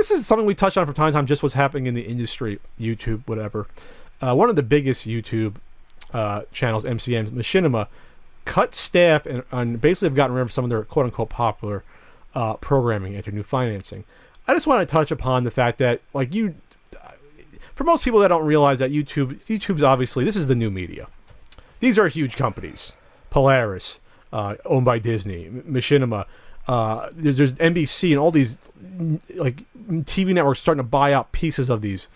this is something we touch on from time to time, just what's happening in the industry, YouTube, whatever. One of the biggest YouTube channels, MCM, Machinima, cut staff and basically have gotten rid of some of their quote-unquote popular programming into new financing. I just want to touch upon the fact that, like, for most people that don't realize that YouTube's obviously, this is the new media. These are huge companies. Polaris, owned by Disney, Machinima, there's NBC and all these like TV networks starting to buy out pieces of these.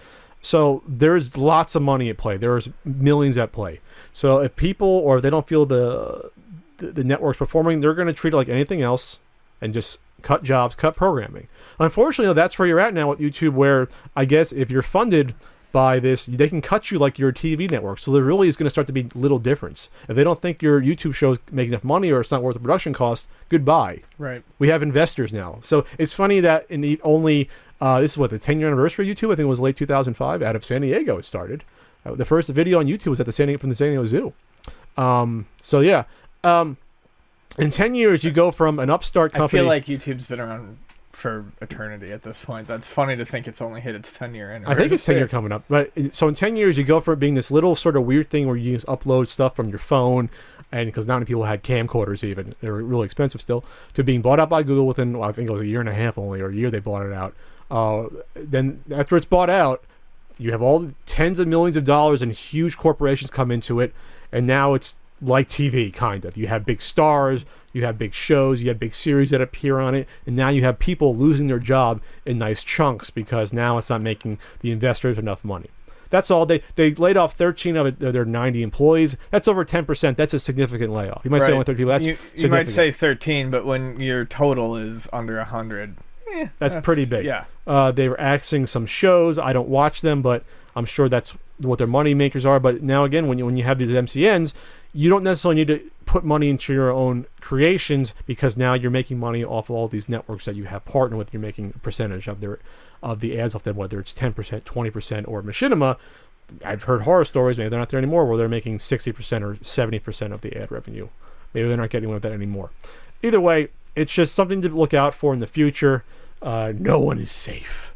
So there's lots of money at play. There's millions at play. So if people, or if they don't feel the network's performing, they're going to treat it like anything else and just cut jobs, cut programming. Unfortunately, that's where you're at now with YouTube, where I guess if you're funded by this, they can cut you like your TV network. So there really is going to start to be little difference. If they don't think your YouTube shows make enough money or it's not worth the production cost, goodbye. Right. We have investors now. So it's funny that in the only, this is what, the 10-year anniversary of YouTube? I think it was late 2005. Out of San Diego it started. The first video on YouTube was at from the San Diego Zoo. So yeah. In 10 years, you go from an upstart company. I feel like YouTube's been around for eternity at this point. That's funny to think it's only hit its 10-year anniversary. I think it's 10 year coming up. But so in 10 years, you go from it being this little sort of weird thing where you just upload stuff from your phone, and because not many people had camcorders even, they were really expensive still, to being bought out by Google within, well, I think it was a year and a half only, or a year they bought it out. Then after it's bought out, you have all the tens of millions of dollars and huge corporations come into it, and now it's like TV, kind of. You have big stars, you have big shows, you have big series that appear on it, and now you have people losing their job in nice chunks because now it's not making the investors enough money. That's all. They laid off 13 of their 90 employees. That's over 10%. That's a significant layoff. You might say only 30 people. That's you might say 13, but when your total is under 100, that's pretty big. Yeah. They were axing some shows. I don't watch them, but I'm sure that's what their money makers are. But now again, when you have these MCNs, you don't necessarily need to put money into your own creations because now you're making money off of all these networks that you have partnered with. You're making a percentage of the ads off them, whether it's 10%, 20%, or Machinima. I've heard horror stories, maybe they're not there anymore, where they're making 60% or 70% of the ad revenue. Maybe they're not getting away with that anymore. Either way, it's just something to look out for in the future. No one is safe.